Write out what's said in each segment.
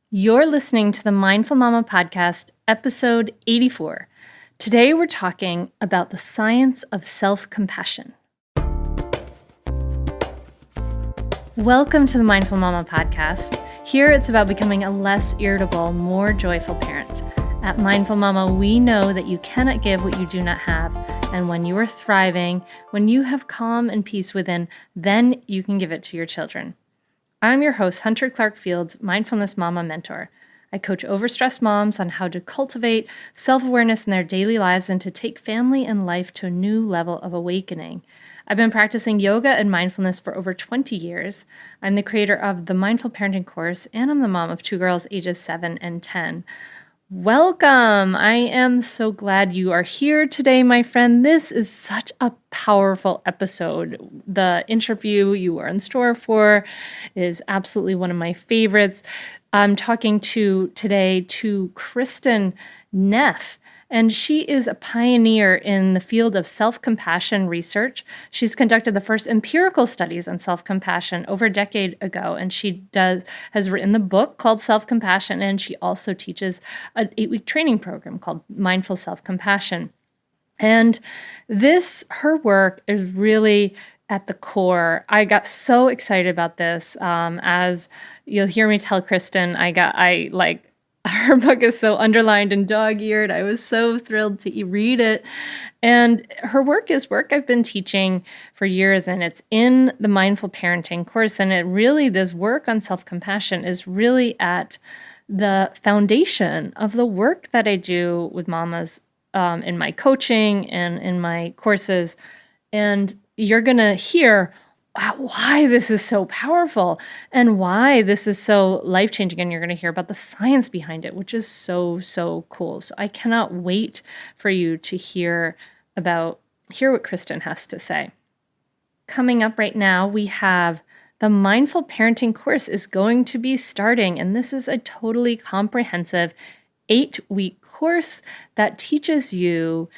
You're listening to the Mindful Mama podcast, episode 84. Today we're talking about the science of self-compassion. Welcome to the Mindful Mama podcast. Here it's about becoming a less irritable, more joyful parent. At Mindful Mama, we know that you cannot give what you do not have. And when you are thriving, when you have calm and peace within, then you can give it to your children. I'm your host, Hunter Clarke-Fields, Mindfulness Mama Mentor. I coach overstressed moms on how to cultivate self-awareness in their daily lives and to take family and life to a new level of awakening. I've been practicing yoga and mindfulness for over 20 years. I'm the creator of the Mindful Parenting course, and I'm the mom of two girls ages 7 and 10. Welcome. I am so glad you are here today, my friend. This is such a powerful episode. The interview you are in store for is absolutely one of my favorites. I'm talking today to Kristin Neff, and she is a pioneer in the field of self-compassion research. She's conducted the first empirical studies on self-compassion over a decade ago, and she has written the book called Self-Compassion, and she also teaches an 8-week training program called Mindful Self-Compassion. And her work is really at the core. I got so excited about this. As you'll hear me tell Kristen, her book is so underlined and dog-eared. I was so thrilled to read it. And her work is work I've been teaching for years, and it's in the Mindful Parenting course. And this work on self-compassion is really at the foundation of the work that I do with mamas in my coaching and in my courses. And you're going to hear why this is so powerful and why this is so life-changing. And you're going to hear about the science behind it, which is so, so cool. So I cannot wait for you to hear what Kristen has to say. Coming up right now, we have the Mindful Parenting course is going to be starting, and this is a totally comprehensive 8-week course that teaches you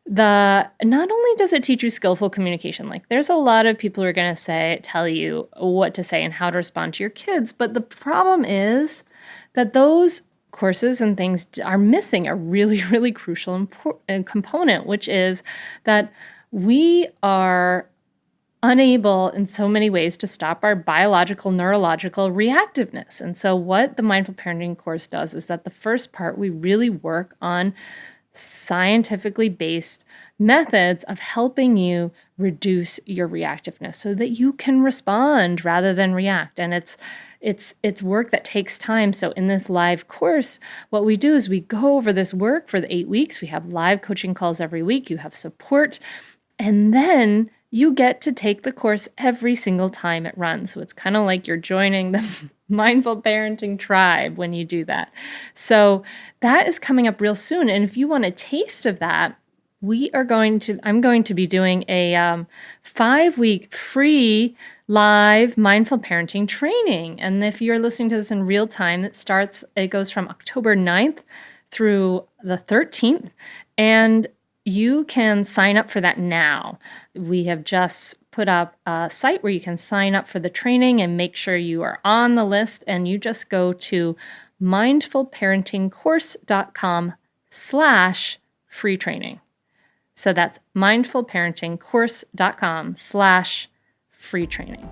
not only does it teach you skillful communication, like there's a lot of people who are going to tell you what to say and how to respond to your kids, but the problem is that those courses and things are missing a really, really crucial component, which is that we are unable in so many ways to stop our biological, neurological reactiveness. And so what the Mindful Parenting course does is that the first part, we really work on scientifically based methods of helping you reduce your reactiveness so that you can respond rather than react. And it's work that takes time. So in this live course, what we do is we go over this work for the 8 weeks. We have live coaching calls every week. You have support. And then you get to take the course every single time it runs. So it's kind of like you're joining the Mindful Parenting tribe when you do that. So that is coming up real soon. And if you want a taste of that, I'm going to be doing a 5-week free live Mindful Parenting training. And if you're listening to this in real time, it goes from October 9th through the 13th. And you can sign up for that now. We have just put up a site where you can sign up for the training and make sure you are on the list. And you just go to mindfulparentingcourse.com/free training. So that's mindfulparentingcourse.com/free training.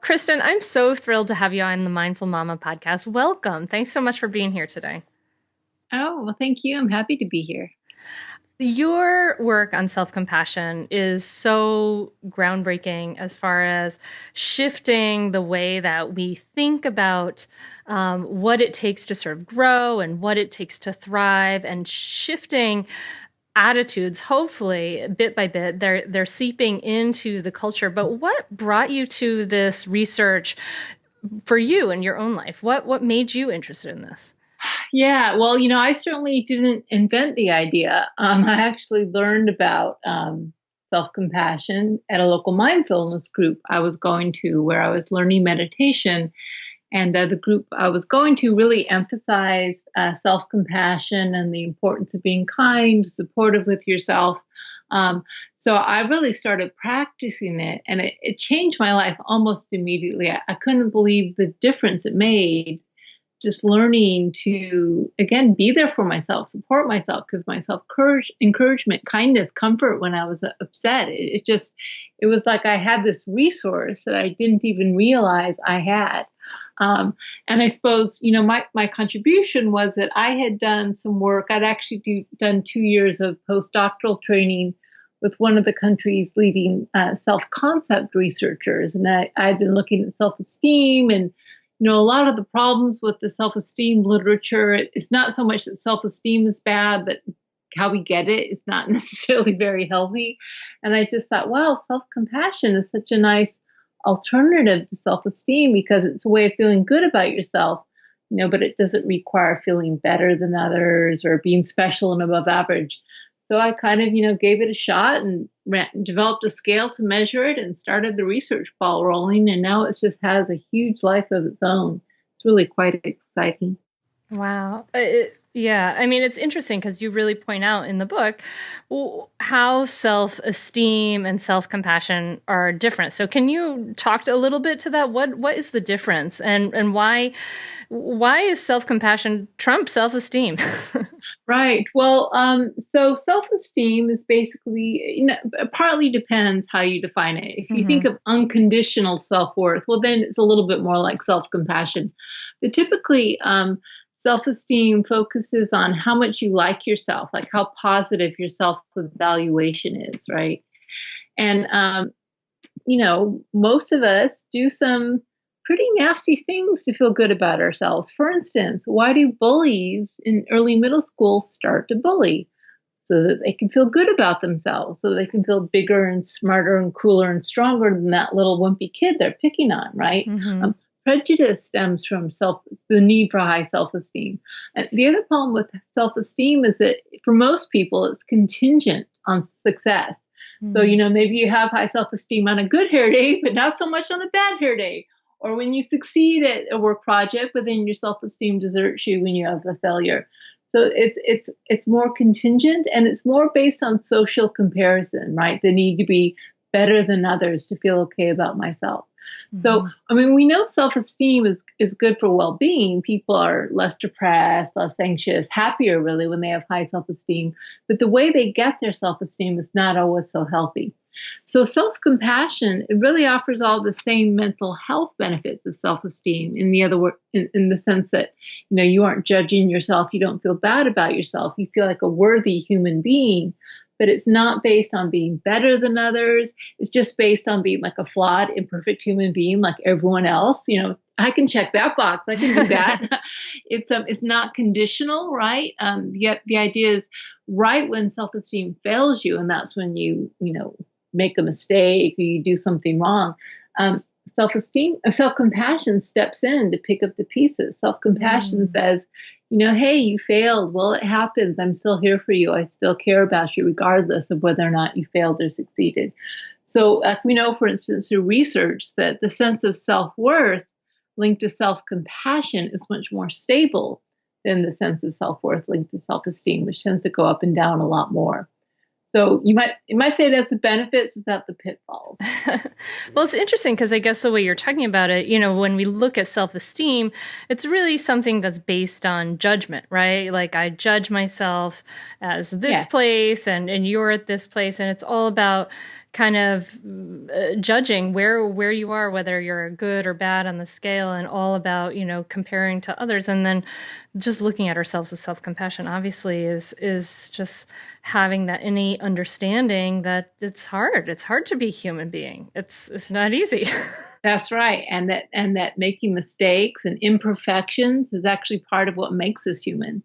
Kristen, I'm so thrilled to have you on the Mindful Mama podcast. Welcome. Thanks so much for being here today. Oh, well, thank you. I'm happy to be here. Your work on self-compassion is so groundbreaking as far as shifting the way that we think about what it takes to sort of grow and what it takes to thrive, and shifting attitudes, hopefully, bit by bit. They're seeping into the culture. But what brought you to this research for you in your own life? What made you interested in this? Yeah, well, I certainly didn't invent the idea. I actually learned about self-compassion at a local mindfulness group I was going to, where I was learning meditation. And the group I was going to really emphasized self-compassion and the importance of being kind, supportive with yourself. So I really started practicing it, and it changed my life almost immediately. I couldn't believe the difference it made, just learning to, again, be there for myself, support myself, give myself courage, encouragement, kindness, comfort when I was upset. It was like I had this resource that I didn't even realize I had. And I suppose, my contribution was that I had done some work. I'd actually done 2 years of postdoctoral training with one of the country's leading self-concept researchers. And I'd been looking at self-esteem and, a lot of the problems with the self-esteem literature. It's not so much that self-esteem is bad, but how we get it is not necessarily very healthy. And I just thought, wow, self-compassion is such a nice alternative to self-esteem because it's a way of feeling good about yourself, but it doesn't require feeling better than others or being special and above average. So I kind of, gave it a shot and developed a scale to measure it and started the research ball rolling. And now it just has a huge life of its own. It's really quite exciting. Wow. Yeah. I mean, it's interesting because you really point out in the book how self-esteem and self-compassion are different. So can you talk a little bit to that? What is the difference and why is self-compassion trump self-esteem? Right. Well, so self-esteem is basically, it partly depends how you define it. If you think of unconditional self-worth, well, then it's a little bit more like self-compassion. But typically, self-esteem focuses on how much you like yourself, like how positive your self-evaluation is, right? And, most of us do some pretty nasty things to feel good about ourselves. For instance, why do bullies in early middle school start to bully? So that they can feel good about themselves, so they can feel bigger and smarter and cooler and stronger than that little wimpy kid they're picking on, right? Prejudice stems from the need for high self-esteem. And the other problem with self-esteem is that for most people, it's contingent on success. So, maybe you have high self-esteem on a good hair day, but not so much on a bad hair day. Or when you succeed at a work project, but then your self-esteem deserts you when you have a failure. So it's more contingent, and it's more based on social comparison, right? The need to be better than others to feel okay about myself. So, we know self-esteem is good for well-being. People are less depressed, less anxious, happier really when they have high self-esteem. But the way they get their self-esteem is not always so healthy. So self-compassion, it really offers all the same mental health benefits of self-esteem in the sense that, you aren't judging yourself. You don't feel bad about yourself. You feel like a worthy human being. But it's not based on being better than others. It's just based on being like a flawed, imperfect human being like everyone else. I can check that box. I can do that. It's not conditional, right? Yet the idea is right when self-esteem fails you, and that's when you make a mistake or you do something wrong. Self-compassion steps in to pick up the pieces. Self-compassion says, hey, you failed. Well, it happens. I'm still here for you. I still care about you, regardless of whether or not you failed or succeeded. So we know, for instance, through research that the sense of self-worth linked to self-compassion is much more stable than the sense of self-worth linked to self-esteem, which tends to go up and down a lot more. So you might say it has the benefits without the pitfalls. Well, it's interesting because I guess the way you're talking about it, when we look at self-esteem, it's really something that's based on judgment, right? Like I judge myself as this place and you're at this place. And it's all about kind of judging where you are, whether you're good or bad on the scale, and all about, comparing to others. And then just looking at ourselves with self-compassion, obviously, is just having that innate understanding that it's hard. It's hard to be a human being. It's not easy. That's right. And that making mistakes and imperfections is actually part of what makes us human.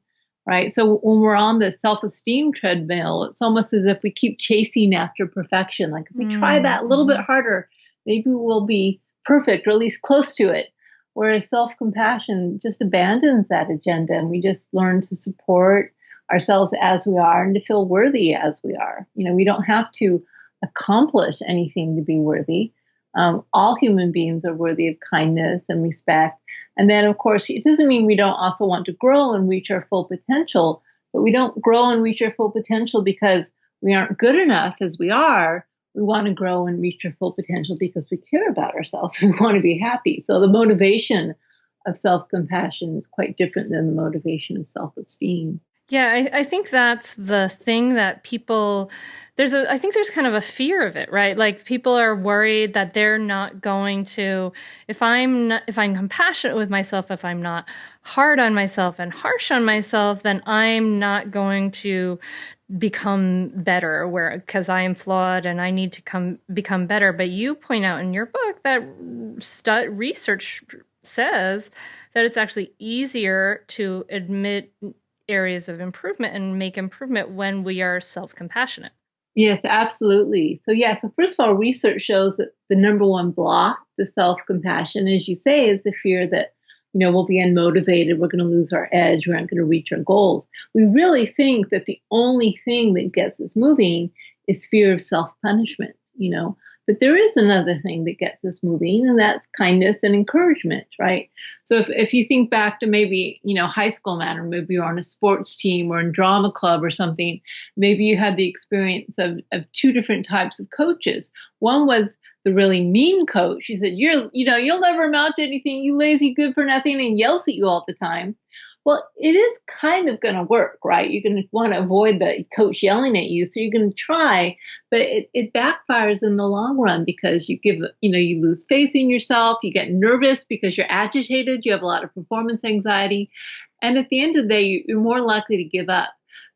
Right. So when we're on the self-esteem treadmill, it's almost as if we keep chasing after perfection. Like if we try that a little bit harder, maybe we'll be perfect or at least close to it. Whereas self-compassion just abandons that agenda, and we just learn to support ourselves as we are and to feel worthy as we are. We don't have to accomplish anything to be worthy. All human beings are worthy of kindness and respect. And then, of course, it doesn't mean we don't also want to grow and reach our full potential, but we don't grow and reach our full potential because we aren't good enough as we are. We want to grow and reach our full potential because we care about ourselves. We want to be happy. So the motivation of self-compassion is quite different than the motivation of self-esteem. Yeah, I think that's the thing that people, I think there's kind of a fear of it, right? Like people are worried that they're not going to, if I'm compassionate with myself, if I'm not hard on myself and harsh on myself, then I'm not going to become better, because I am flawed and I need to become better. But you point out in your book that research says that it's actually easier to admit areas of improvement and make improvement when we are self-compassionate. Yes, absolutely. So first of all, research shows that the number one block to self-compassion, as you say, is the fear that, we'll be unmotivated, we're going to lose our edge, we aren't going to reach our goals. We really think that the only thing that gets us moving is fear of self-punishment, But there is another thing that gets us moving, and that's kindness and encouragement, right? So if you think back to maybe, high school man, or maybe you're on a sports team or in drama club or something, maybe you had the experience of two different types of coaches. One was the really mean coach. He said, you'll never amount to anything, you lazy good for nothing, and yells at you all the time. Well, it is kind of going to work, right? You're going to want to avoid the coach yelling at you, so you're going to try, but it backfires in the long run because you lose faith in yourself, you get nervous because you're agitated, you have a lot of performance anxiety, and at the end of the day, you're more likely to give up.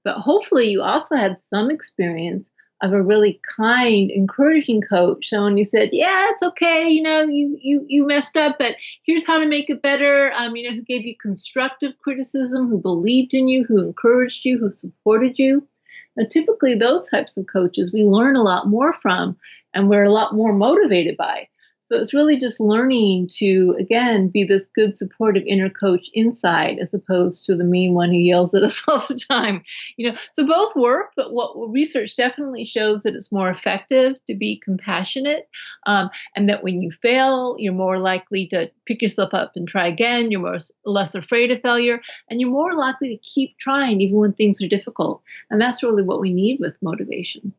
But hopefully you also had some experience of a really kind, encouraging coach. Someone who said, yeah, it's okay, you messed up, but here's how to make it better. Who gave you constructive criticism, who believed in you, who encouraged you, who supported you. Now, typically those types of coaches we learn a lot more from, and we're a lot more motivated by. So it's really just learning to, again, be this good, supportive inner coach inside, as opposed to the mean one who yells at us all the time. So both work, but what research definitely shows that it's more effective to be compassionate, and that when you fail, you're more likely to pick yourself up and try again. You're less afraid of failure, and you're more likely to keep trying even when things are difficult. And that's really what we need with motivation.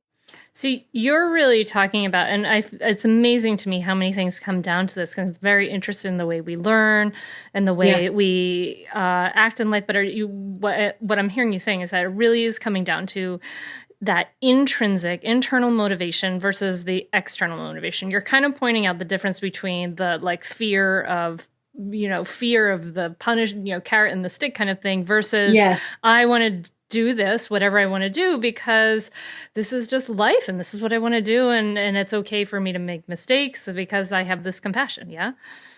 So you're really talking about, and it's amazing to me how many things come down to this. I'm very interested in the way we learn and the way we act in life. But what I'm hearing you saying is that it really is coming down to that intrinsic, internal motivation versus the external motivation. You're kind of pointing out the difference between the fear of the punish, carrot and the stick kind of thing versus I want to do this, whatever I want to do, because this is just life and this is what I want to do. And it's okay for me to make mistakes because I have this compassion. Yeah.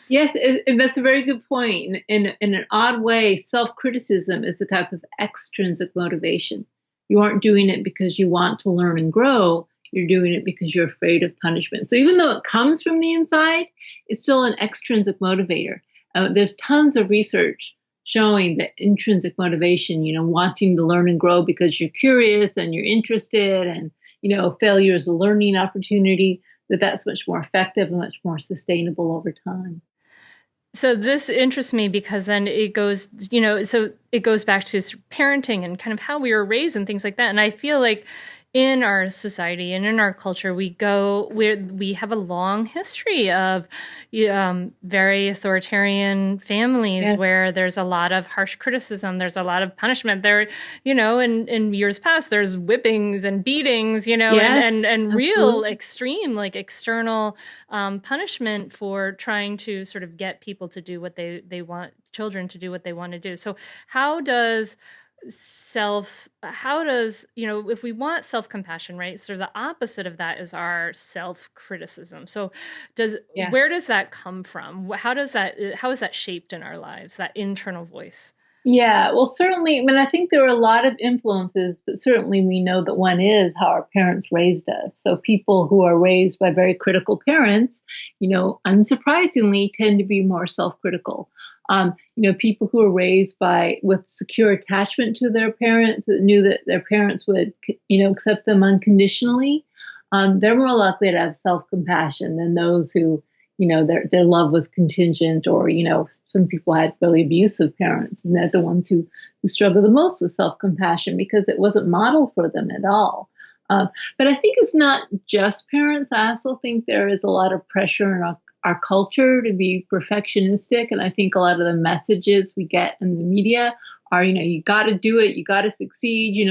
Yes. And that's a very good point. In an odd way, self-criticism is a type of extrinsic motivation. You aren't doing it because you want to learn and grow. You're doing it because you're afraid of punishment. So even though it comes from the inside, it's still an extrinsic motivator. There's tons of research showing that intrinsic motivation, wanting to learn and grow because you're curious and you're interested, and, failure is a learning opportunity, that's much more effective and much more sustainable over time. So this interests me because then it goes, so it goes back to parenting and kind of how we were raised and things like that. And I feel like in our society and in our culture, we have a long history of very authoritarian families where there's a lot of harsh criticism, there's a lot of punishment. There, in years past, there's whippings and beatings, and real extreme, like external punishment for trying to sort of get people to do what they want, children to do what they want to do. So how does if we want self-compassion, right? So the opposite of that is our self-criticism. So where does that come from? How is that shaped in our lives, that internal voice? Yeah, well, certainly, I think there are a lot of influences, but certainly we know that one is how our parents raised us. So people who are raised by very critical parents, unsurprisingly, tend to be more self-critical. People who are raised with secure attachment to their parents, that knew that their parents would, accept them unconditionally, they're more likely to have self-compassion than those who, their love was contingent, or, some people had really abusive parents, and they're the ones who struggle the most with self-compassion because it wasn't modeled for them at all. But I think it's not just parents. I also think there is a lot of pressure in our culture to be perfectionistic. And I think a lot of the messages we get in the media are, you got to do it, you got to succeed,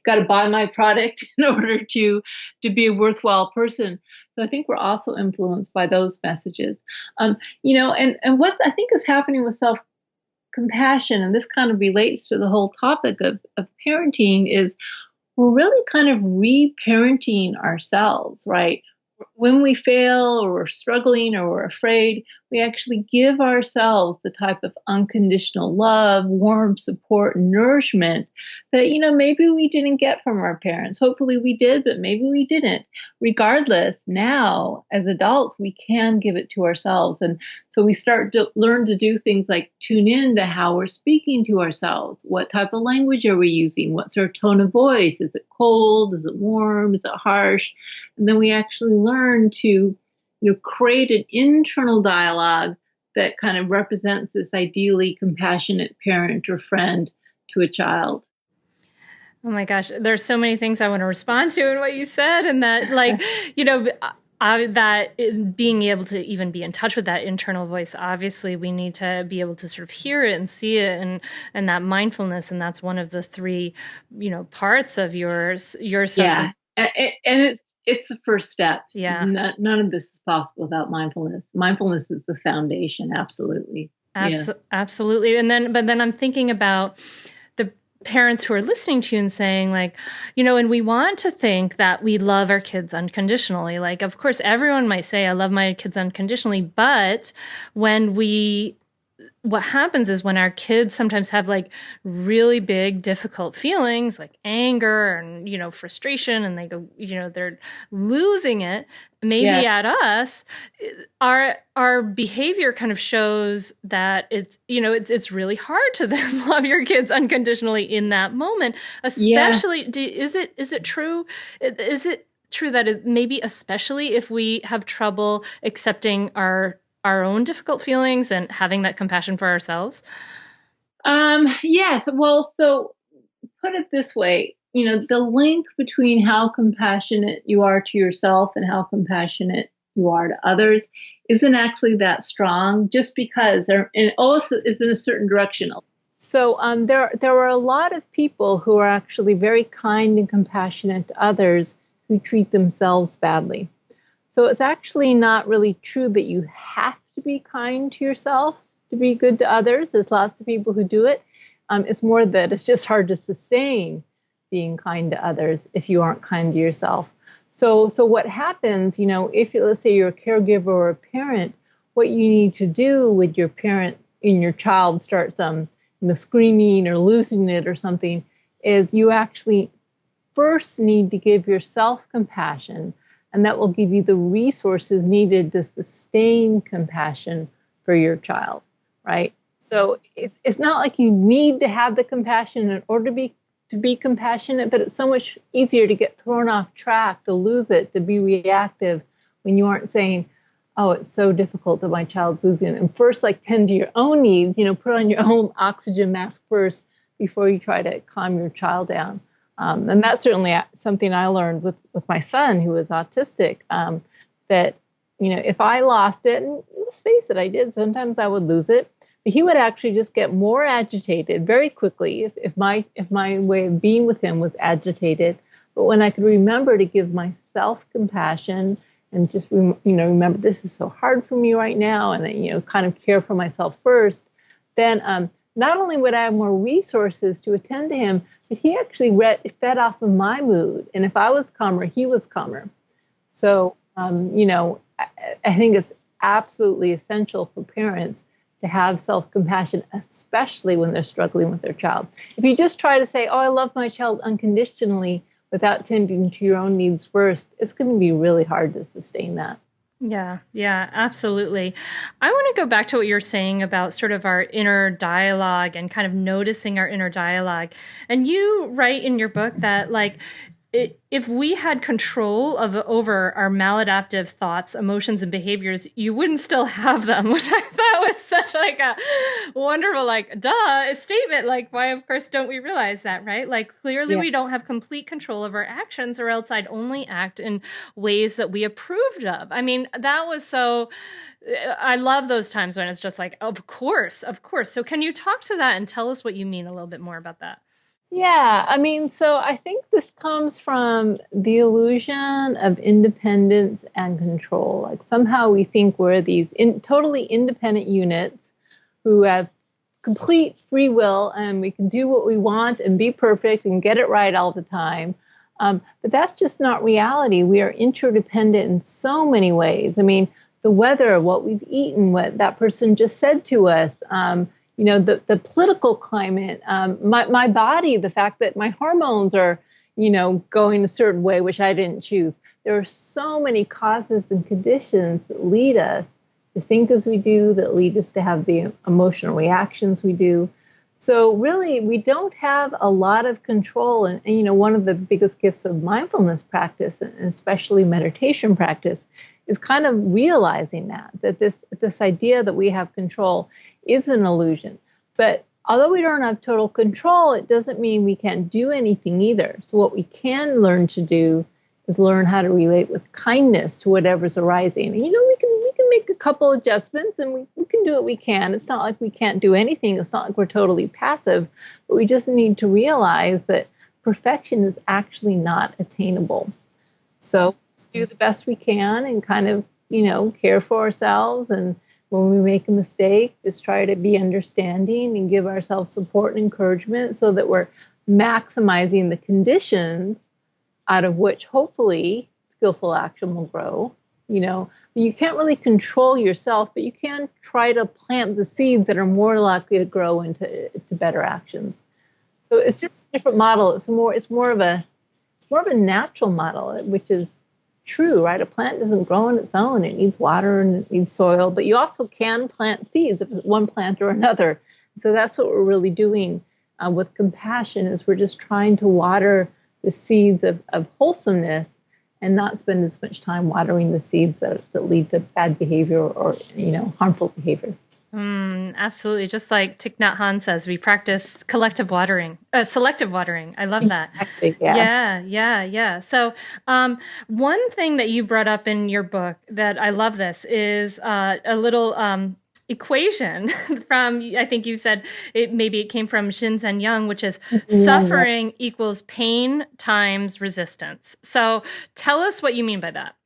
got to buy my product in order to be a worthwhile person. So I think we're also influenced by those messages. And what I think is happening with self-compassion, and this kind of relates to the whole topic of parenting, is we're really kind of re-parenting ourselves, right? When we fail or we're struggling or we're afraid, we actually give ourselves the type of unconditional love, warmth, support, and nourishment that, maybe we didn't get from our parents. Hopefully we did, but maybe we didn't. Regardless, now as adults, we can give it to ourselves. And so we start to learn to do things like tune in to how we're speaking to ourselves. What type of language are we using? What's our tone of voice? Is it cold? Is it warm? Is it harsh? And then we actually learn to create an internal dialogue that kind of represents this ideally compassionate parent or friend to a child. Oh my gosh, there's so many things I want to respond to in what you said, and that, being able to even be in touch with that internal voice, obviously we need to be able to sort of hear it and see it, and that mindfulness, and that's one of the three, parts of your Yeah, and it's the first step. Yeah. None of this is possible without mindfulness. Mindfulness is the foundation. Absolutely. Absolutely. But then I'm thinking about the parents who are listening to you and saying, and we want to think that we love our kids unconditionally. Of course, everyone might say, I love my kids unconditionally. But what happens is when our kids sometimes have really big, difficult feelings like anger and, frustration, and they go, they're losing it, maybe at us, our behavior kind of shows that it's really hard to then love your kids unconditionally in that moment, especially, is it true? Is it true that it maybe especially if we have trouble accepting our own difficult feelings and having that compassion for ourselves? Yes. Well, so put it this way, the link between how compassionate you are to yourself and how compassionate you are to others isn't actually that strong, just because and also is in a certain direction. So there are a lot of people who are actually very kind and compassionate to others who treat themselves badly. So it's actually not really true that you have to be kind to yourself to be good to others. There's lots of people who do it. It's more that it's just hard to sustain being kind to others if you aren't kind to yourself. So what happens, if let's say you're a caregiver or a parent, what you need to do with your parent and your child starts screaming or losing it or something, is you actually first need to give yourself compassion. And that will give you the resources needed to sustain compassion for your child, right? So it's not like you need to have the compassion in order to be compassionate, but it's so much easier to get thrown off track, to lose it, to be reactive when you aren't saying, oh, it's so difficult that my child's losing it. And first, tend to your own needs, put on your own oxygen mask first before you try to calm your child down. And that's certainly something I learned with my son, who is autistic, that, if I lost it, and let's face it, I did, sometimes I would lose it, but he would actually just get more agitated very quickly if my way of being with him was agitated. But when I could remember to give myself compassion and just, remember this is so hard for me right now, and, kind of care for myself first, then not only would I have more resources to attend to him, but he actually fed off of my mood. And if I was calmer, he was calmer. So, I think it's absolutely essential for parents to have self-compassion, especially when they're struggling with their child. If you just try to say, oh, I love my child unconditionally without tending to your own needs first, it's going to be really hard to sustain that. Yeah, absolutely. I want to go back to what you're saying about sort of our inner dialogue and kind of noticing our inner dialogue. And you write in your book that if we had control over our maladaptive thoughts, emotions, and behaviors, you wouldn't still have them, which I thought was such like a wonderful, a statement. Like, why, of course, don't we realize that, right? Like, clearly we don't have complete control of our actions, or else I'd only act in ways that we approved of. I mean, that was so, I love those times when it's just like, of course, of course. So can you talk to that and tell us what you mean a little bit more about that? Yeah, I mean, so I think this comes from the illusion of independence and control. Like somehow we think we're these totally independent units who have complete free will and we can do what we want and be perfect and get it right all the time. But that's just not reality. We are interdependent in so many ways. I mean, the weather, what we've eaten, what that person just said to us, the political climate, my body, the fact that my hormones are, going a certain way, which I didn't choose. There are so many causes and conditions that lead us to think as we do, that lead us to have the emotional reactions we do. So really, we don't have a lot of control. And one of the biggest gifts of mindfulness practice, and especially meditation practice, is kind of realizing that this idea that we have control is an illusion. But although we don't have total control, it doesn't mean we can't do anything either. So what we can learn to do is learn how to relate with kindness to whatever's arising. And, we can make a couple adjustments and we can do what we can. It's not like we can't do anything. It's not like we're totally passive, but we just need to realize that perfection is actually not attainable. So just do the best we can and kind of, care for ourselves. And when we make a mistake, just try to be understanding and give ourselves support and encouragement so that we're maximizing the conditions out of which hopefully skillful action will grow. You can't really control yourself, but you can try to plant the seeds that are more likely to grow into better actions. So it's just a different model. It's more of a natural model, which is true, right? A plant doesn't grow on its own. It needs water and it needs soil, but you also can plant seeds if it's one plant or another. So that's what we're really doing with compassion, is we're just trying to water the seeds of wholesomeness and not spend as much time watering the seeds that lead to bad behavior or harmful behavior. Absolutely. Just like Thich Nhat Hanh says, we practice selective watering. I love that. Exactly, yeah. Yeah. So one thing that you brought up in your book that I love this is a little equation from, I think you said it came from Shinzen Young, which is suffering equals pain times resistance. So tell us what you mean by that.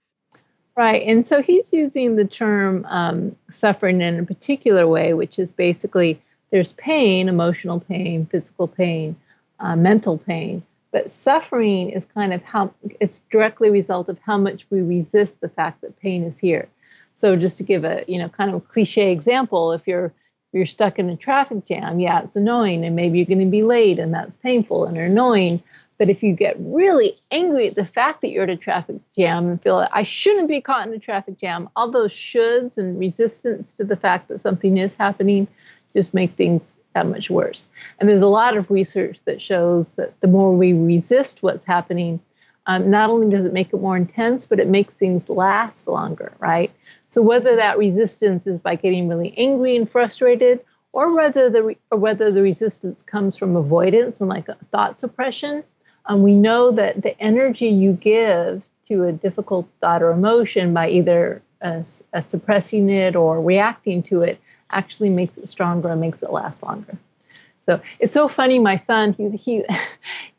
Right. And so he's using the term suffering in a particular way, which is basically there's pain, emotional pain, physical pain, mental pain. But suffering is kind of it's directly a result of how much we resist the fact that pain is here. So just to give a, kind of cliche example, if you're stuck in a traffic jam, yeah, it's annoying. And maybe you're going to be late and that's painful and annoying. But if you get really angry at the fact that you're at a traffic jam and feel like I shouldn't be caught in a traffic jam, all those shoulds and resistance to the fact that something is happening just make things that much worse. And there's a lot of research that shows that the more we resist what's happening, not only does it make it more intense, but it makes things last longer, right? So whether that resistance is by getting really angry and frustrated, or whether the resistance comes from avoidance and like a thought suppression, we know that the energy you give to a difficult thought or emotion by either suppressing it or reacting to it actually makes it stronger and makes it last longer. So it's so funny. My son,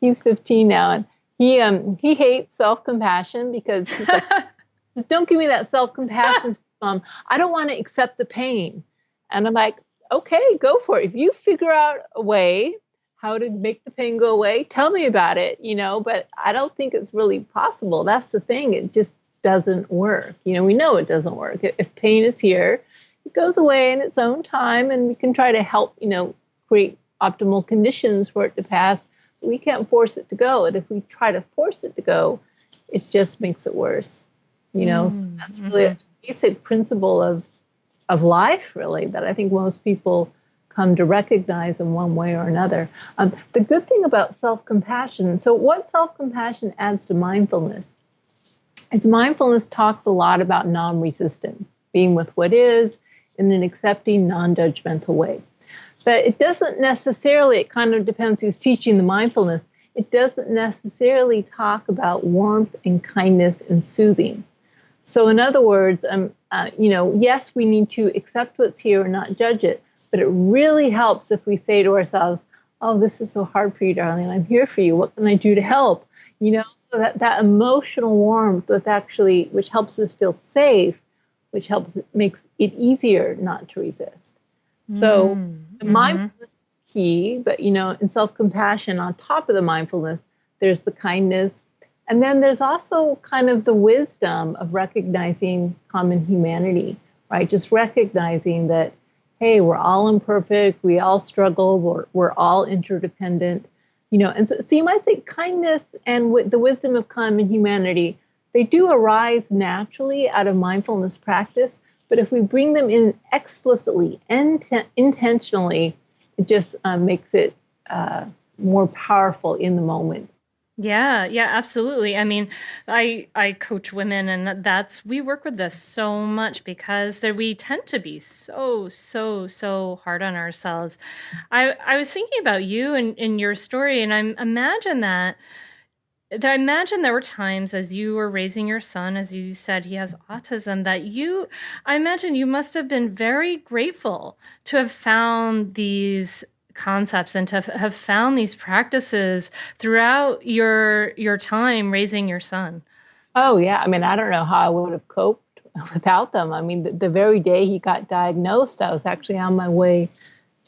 he's 15 now, and he hates self-compassion because he's like, just don't give me that self-compassion, Mom. I don't want to accept the pain. And I'm like, okay, go for it. If you figure out a way how to make the pain go away, tell me about it, but I don't think it's really possible. That's the thing. It just doesn't work. We know it doesn't work. If pain is here, it goes away in its own time, and we can try to help, create optimal conditions for it to pass. We can't force it to go. And if we try to force it to go, it just makes it worse. So that's really a basic principle of life, really, that I think most people come to recognize in one way or another. The good thing about self-compassion, so what self-compassion adds to mindfulness? Mindfulness talks a lot about non-resistance, being with what is in an accepting, non-judgmental way. But it doesn't necessarily, it kind of depends who's teaching the mindfulness, it doesn't necessarily talk about warmth and kindness and soothing. So in other words, yes, we need to accept what's here and not judge it, but it really helps if we say to ourselves, oh, this is so hard for you, darling. I'm here for you. What can I do to help? So that emotional warmth which helps us feel safe, which makes it easier not to resist. So the mindfulness is key, but, in self-compassion, on top of the mindfulness, there's the kindness. And then there's also kind of the wisdom of recognizing common humanity, right? Just recognizing that, hey, we're all imperfect, we all struggle, we're all interdependent, And so you might think kindness and the wisdom of common humanity, they do arise naturally out of mindfulness practice, but if we bring them in explicitly, intentionally, it just makes it more powerful in the moment. Yeah, absolutely. I mean, I coach women, and we work with this so much because we tend to be so hard on ourselves. I was thinking about you and your story, and I imagine there were times as you were raising your son, as you said, he has autism, I imagine you must have been very grateful to have found these concepts and to have found these practices throughout your time raising your son. Oh, yeah. I mean, I don't know how I would have coped without them. I mean, the very day he got diagnosed, I was actually on my way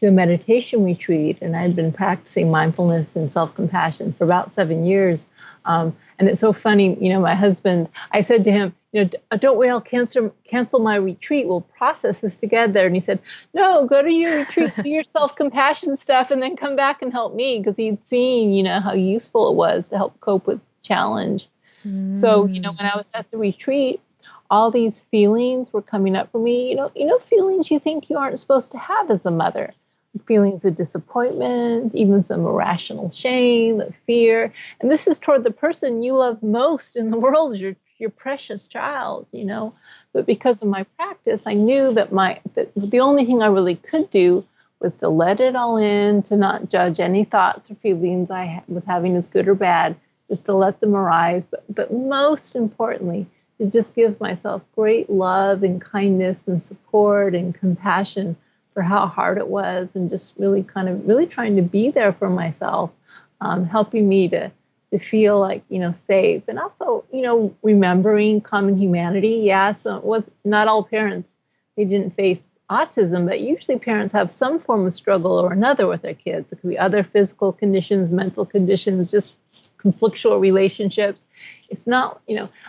to a meditation retreat, and I'd been practicing mindfulness and self-compassion for about 7 years. And it's so funny, my husband, I said to him, don't worry, I'll cancel my retreat. We'll process this together. And he said, no, go to your retreat, do your self-compassion stuff, and then come back and help me, because he'd seen, how useful it was to help cope with challenge. So, when I was at the retreat, all these feelings were coming up for me, feelings you think you aren't supposed to have as a mother. Feelings of disappointment, even some irrational shame, fear. And this is toward the person you love most in the world, your precious child, But because of my practice, I knew that the only thing I really could do was to let it all in, to not judge any thoughts or feelings I was having as good or bad, just to let them arise. But most importantly, to just give myself great love and kindness and support and compassion for how hard it was, and just really trying to be there for myself, helping me to feel like, safe. And also, remembering common humanity. Yeah, so it was not all parents, they didn't face autism, but usually parents have some form of struggle or another with their kids. It could be other physical conditions, mental conditions, just conflictual relationships. It's not,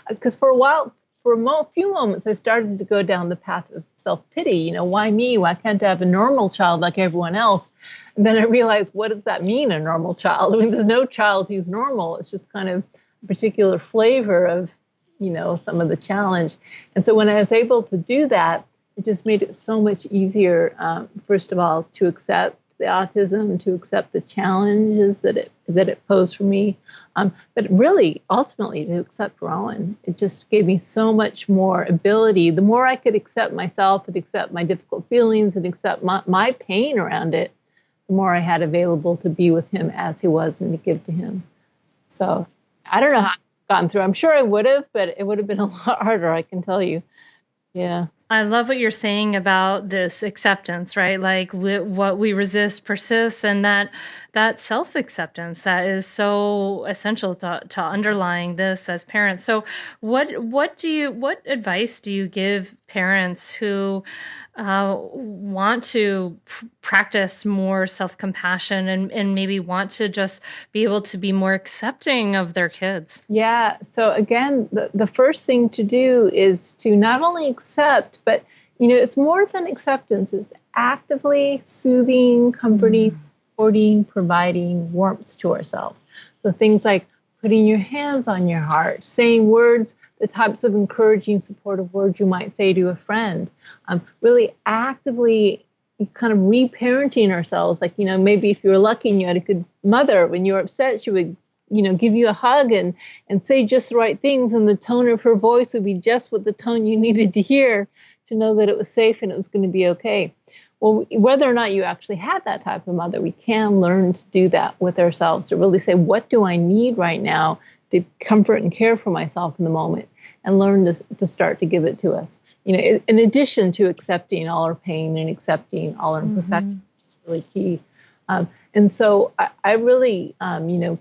because for a few moments, I started to go down the path of self-pity. Why me? Why can't I have a normal child like everyone else? And then I realized, what does that mean, a normal child? I mean, there's no child who's normal. It's just kind of a particular flavor of, some of the challenge. And so when I was able to do that, it just made it so much easier, first of all, to accept the autism, to accept the challenges that it posed for me, but really, ultimately, to accept Rowan. It just gave me so much more ability. The more I could accept myself and accept my difficult feelings and accept my pain around it, the more I had available to be with him as he was and to give to him. So I don't know how I've gotten through. I'm sure I would have, but it would have been a lot harder, I can tell you. Yeah. I love what you're saying about this acceptance, right? Like what we resist persists, and that self-acceptance that is so essential to underlying this as parents. So what advice do you give parents who want to practice more self-compassion and maybe want to just be able to be more accepting of their kids? Yeah. So again, the first thing to do is to not only accept, but, it's more than acceptance. It's actively soothing, comforting, supporting, providing warmth to ourselves. So things like putting your hands on your heart, saying words, the types of encouraging, supportive words you might say to a friend, really actively kind of reparenting ourselves. Like, maybe if you were lucky and you had a good mother, when you were upset, she would, give you a hug and say just the right things. And the tone of her voice would be just what the tone you needed to hear to know that it was safe and it was going to be okay. Well, whether or not you actually had that type of mother, we can learn to do that with ourselves, to really say, what do I need right now to comfort and care for myself in the moment, and learn to start to give it to us. In addition to accepting all our pain and accepting all our imperfections, which is really key. And so I really,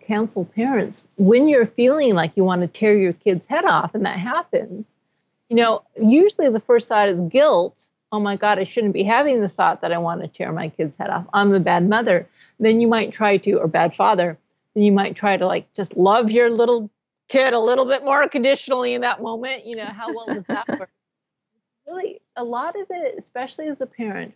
counsel parents, when you're feeling like you want to tear your kid's head off, and that happens, usually the first side is guilt. Oh my God, I shouldn't be having the thought that I want to tear my kid's head off. I'm a bad mother. Then you might try to, or bad father, then you might try to just love your little kid a little bit more conditionally in that moment. How well does that work? Really, a lot of it, especially as a parent,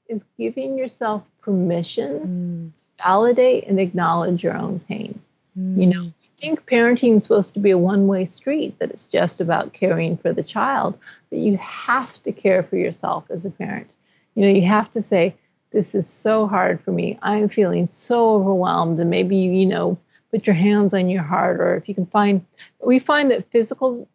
is giving yourself permission to validate and acknowledge your own pain. I think parenting is supposed to be a one-way street, that it's just about caring for the child, but you have to care for yourself as a parent. You have to say, this is so hard for me. I'm feeling so overwhelmed. And maybe, put your hands on your heart, or if you can we find that physical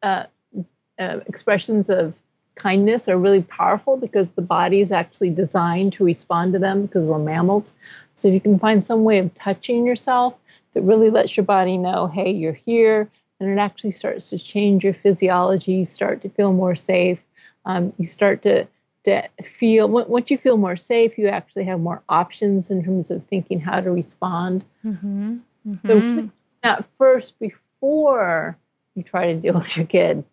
expressions of kindness are really powerful because the body is actually designed to respond to them, because we're mammals. So if you can find some way of touching yourself that really lets your body know, hey, you're here, and it actually starts to change your physiology, you start to feel more safe. You start to feel, once you feel more safe, you actually have more options in terms of thinking how to respond. So really that first before you try to deal with your kid.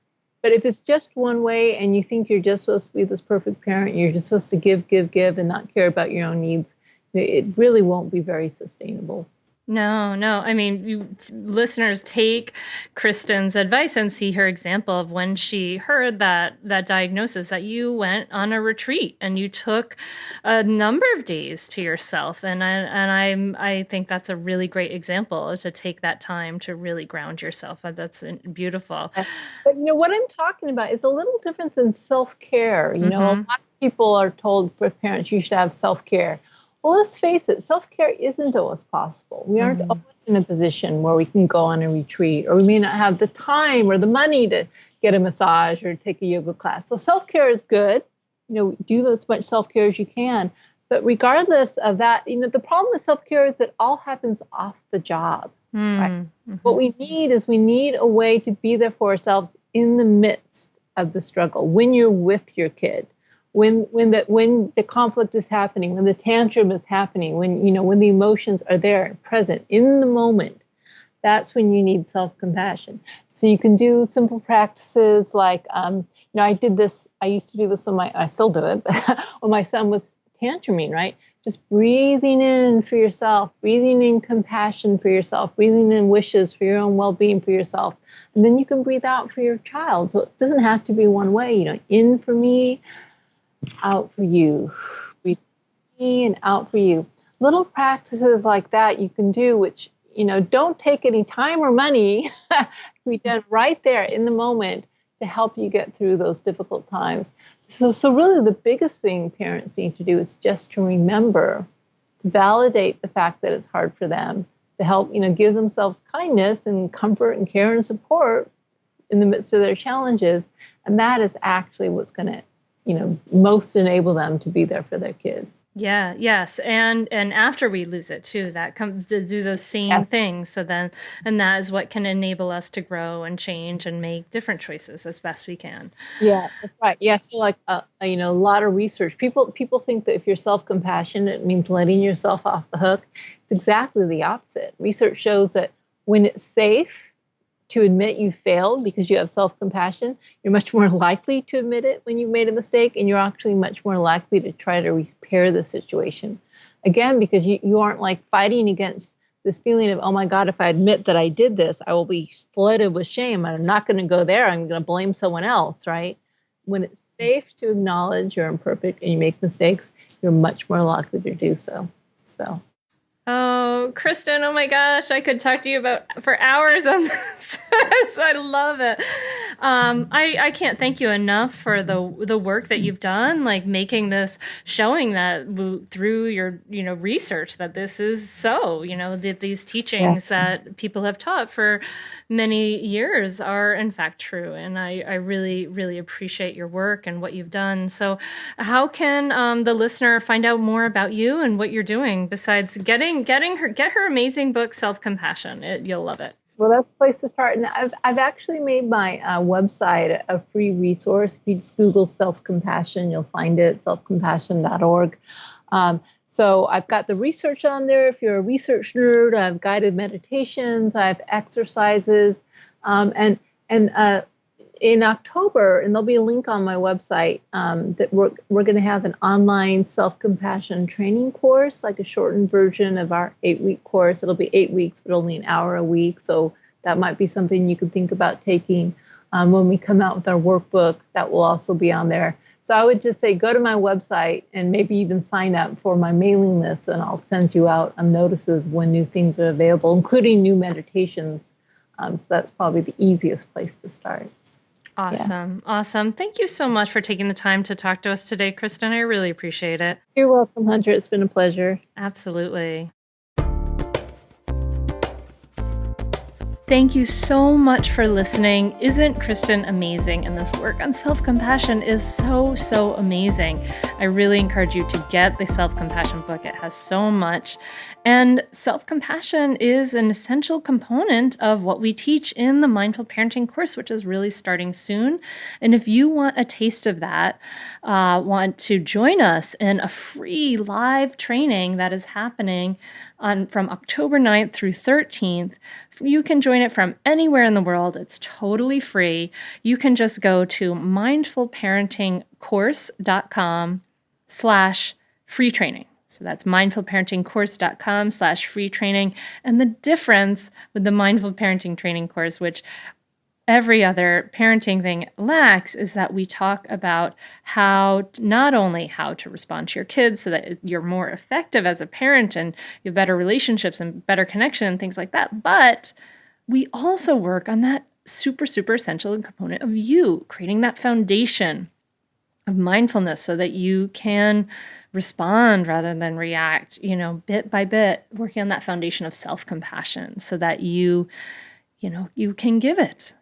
But if it's just one way and you think you're just supposed to be this perfect parent, you're just supposed to give, and not care about your own needs, it really won't be very sustainable. No. I mean, listeners, take Kristen's advice and see her example of when she heard that diagnosis, that you went on a retreat and you took a number of days to yourself. And I think that's a really great example, to take that time to really ground yourself. That's beautiful. But what I'm talking about is a little different than self-care. A lot of people are told for parents, you should have self-care. Well, let's face it, self-care isn't always possible. We aren't always in a position where we can go on a retreat, or we may not have the time or the money to get a massage or take a yoga class. So self-care is good. Do as much self-care as you can. But regardless of that, the problem with self-care is that all happens off the job. Right? What we need a way to be there for ourselves in the midst of the struggle, when you're with your kid. When the conflict is happening, when the tantrum is happening, when the emotions are there, present in the moment, that's when you need self-compassion. So you can do simple practices like, I did this. I used to do this I still do it, but when my son was tantruming, right? Just breathing in for yourself, breathing in compassion for yourself, breathing in wishes for your own well-being for yourself, and then you can breathe out for your child. So it doesn't have to be one way. In for me, out for you, breathe in and out for you. Little practices like that you can do, which, don't take any time or money, can be done right there in the moment to help you get through those difficult times. So really the biggest thing parents need to do is just to remember to validate the fact that it's hard for them, to help, give themselves kindness and comfort and care and support in the midst of their challenges. And that is actually what's going to most enable them to be there for their kids. Yeah. Yes. And after we lose it too, that comes to do those same things. So then, and that is what can enable us to grow and change and make different choices as best we can. Yeah, that's right. Yeah. So a lot of research, people think that if you're self-compassionate, it means letting yourself off the hook. It's exactly the opposite. Research shows that when it's safe to admit you failed because you have self-compassion, you're much more likely to admit it when you've made a mistake, and you're actually much more likely to try to repair the situation. Again, because you aren't fighting against this feeling of, oh my God, if I admit that I did this, I will be flooded with shame. I'm not going to go there. I'm going to blame someone else, right? When it's safe to acknowledge you're imperfect and you make mistakes, you're much more likely to do so. Oh, Kristen, oh my gosh, I could talk to you for hours on this. I love it. I can't thank you enough for the work that you've done, like making this, showing that through your, research that this is so, that these teachings that people have taught for many years are in fact true. And I really, really appreciate your work and what you've done. So how can the listener find out more about you and what you're doing besides get her amazing book, Self-Compassion? You'll love it. Well, that's the place to start. And I've actually made my website a free resource. If you just Google self-compassion, you'll find it, selfcompassion.org. So I've got the research on there. If you're a research nerd, I have guided meditations, I have exercises, and in October, and there'll be a link on my website, that we're going to have an online self-compassion training course, like a shortened version of our 8-week course. It'll be 8 weeks, but only an hour a week. So that might be something you could think about taking. When we come out with our workbook, that will also be on there. So I would just say, go to my website and maybe even sign up for my mailing list, and I'll send you out notices when new things are available, including new meditations. So that's probably the easiest place to start. Awesome. Yeah. Awesome. Thank you so much for taking the time to talk to us today, Kristen. I really appreciate it. You're welcome, Hunter. It's been a pleasure. Absolutely. Thank you so much for listening. Isn't Kristen amazing? And this work on self-compassion is so, so amazing. I really encourage you to get the self-compassion book. It has so much. And self-compassion is an essential component of what we teach in the Mindful Parenting course, which is really starting soon. And if you want a taste of that, want to join us in a free live training that is happening from October 9th through 13th, you can join it from anywhere in the world. It's totally free. You can just go to mindfulparentingcourse.com/free training. So that's mindfulparentingcourse.com/free training. And the difference with the Mindful Parenting Training course, which every other parenting thing lacks, is that we talk about not only how to respond to your kids so that you're more effective as a parent and you have better relationships and better connection and things like that, but we also work on that super, super essential component of you creating that foundation of mindfulness so that you can respond rather than react, bit by bit, working on that foundation of self-compassion so that you can give it,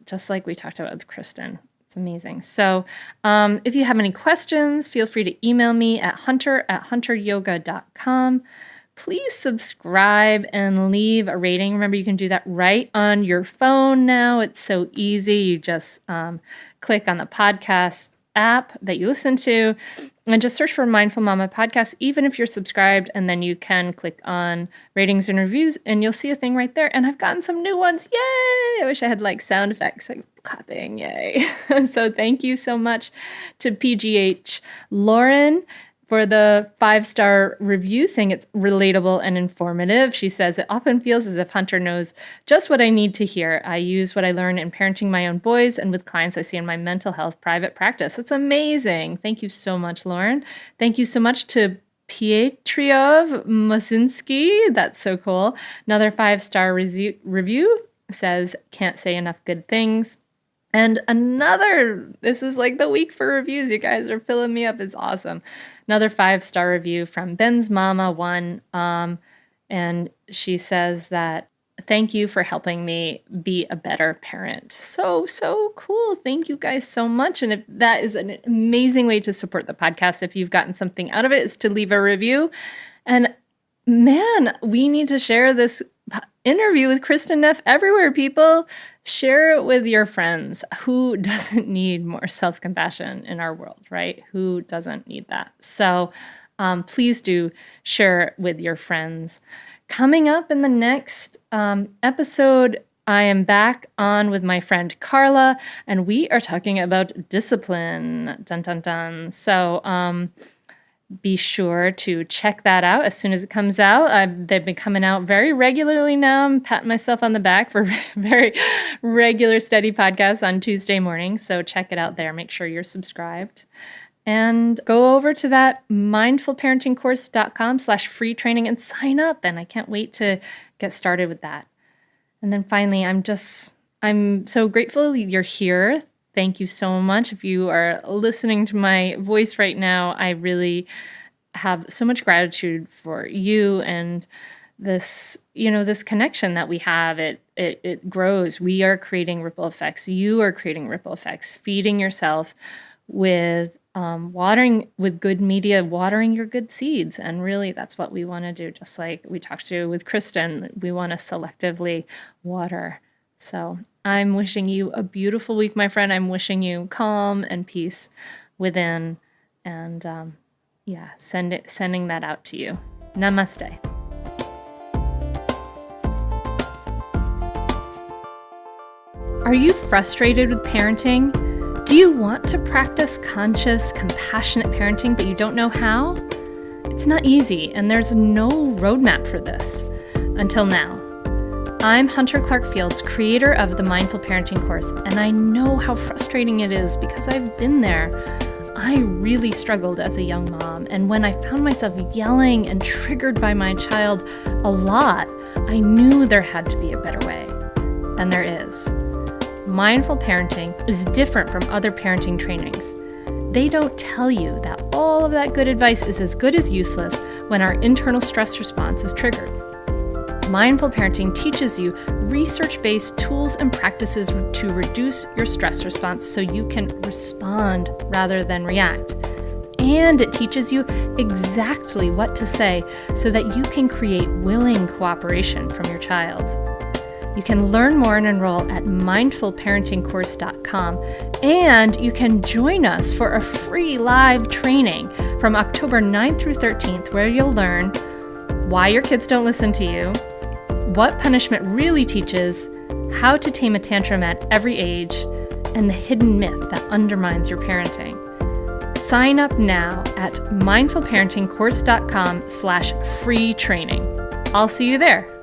just like we talked about with Kristen. It's amazing. So if you have any questions, feel free to email me at hunter@hunteryoga.com. Please subscribe and leave a rating. Remember, you can do that right on your phone now. It's so easy. You just click on the podcast app that you listen to and just search for Mindful Mama Podcast, even if you're subscribed, and then you can click on ratings and reviews and you'll see a thing right there. And I've gotten some new ones. Yay! I wish I had like sound effects, like clapping. Yay. So thank you so much to PGH Lauren for the 5-star review, saying it's relatable and informative. She says, it often feels as if Hunter knows just what I need to hear. I use what I learn in parenting my own boys and with clients I see in my mental health private practice. That's amazing. Thank you so much, Lauren. Thank you so much to Pietriov Mosinski. That's so cool. Another 5-star review says, can't say enough good things. And this is like the week for reviews. You guys are filling me up. It's awesome. Another 5-star review from Ben's Mama 1. And she says that, thank you for helping me be a better parent. So, so cool. Thank you guys so much. And if that is an amazing way to support the podcast, if you've gotten something out of it, is to leave a review. And man, we need to share this interview with Kristin Neff everywhere. People, share it with your friends. Who doesn't need more self-compassion in our world, right? Who doesn't need that? So please do share it with your friends. Coming up in the next episode, I am back on with my friend Carla, and we are talking about discipline. Dun, dun, dun. So be sure to check that out as soon as it comes out. They've been coming out very regularly now. I'm patting myself on the back for very regular, steady podcasts on Tuesday mornings. So check it out there. Make sure you're subscribed. And go over to that mindfulparentingcourse.com/free training and sign up. And I can't wait to get started with that. And then finally, I'm so grateful you're here. Thank you so much. If you are listening to my voice right now, I really have so much gratitude for you and this connection that we have. It grows. We are creating ripple effects. You are creating ripple effects, feeding yourself with watering with good media, watering your good seeds. And really, that's what we want to do. Just like we talked to with Kristen, we want to selectively water. So I'm wishing you a beautiful week, my friend. I'm wishing you calm and peace within. And sending that out to you. Namaste. Are you frustrated with parenting? Do you want to practice conscious, compassionate parenting, but you don't know how? It's not easy, and there's no roadmap for this until now. I'm Hunter Clarke-Fields, creator of the Mindful Parenting course, and I know how frustrating it is because I've been there. I really struggled as a young mom, and when I found myself yelling and triggered by my child a lot, I knew there had to be a better way, and there is. Mindful parenting is different from other parenting trainings. They don't tell you that all of that good advice is as good as useless when our internal stress response is triggered. Mindful parenting teaches you research-based tools and practices to reduce your stress response so you can respond rather than react. And it teaches you exactly what to say so that you can create willing cooperation from your child. You can learn more and enroll at mindfulparentingcourse.com, and you can join us for a free live training from October 9th through 13th, where you'll learn why your kids don't listen to you, what punishment really teaches, how to tame a tantrum at every age, and the hidden myth that undermines your parenting. Sign up now at mindfulparentingcourse.com/free training. I'll see you there.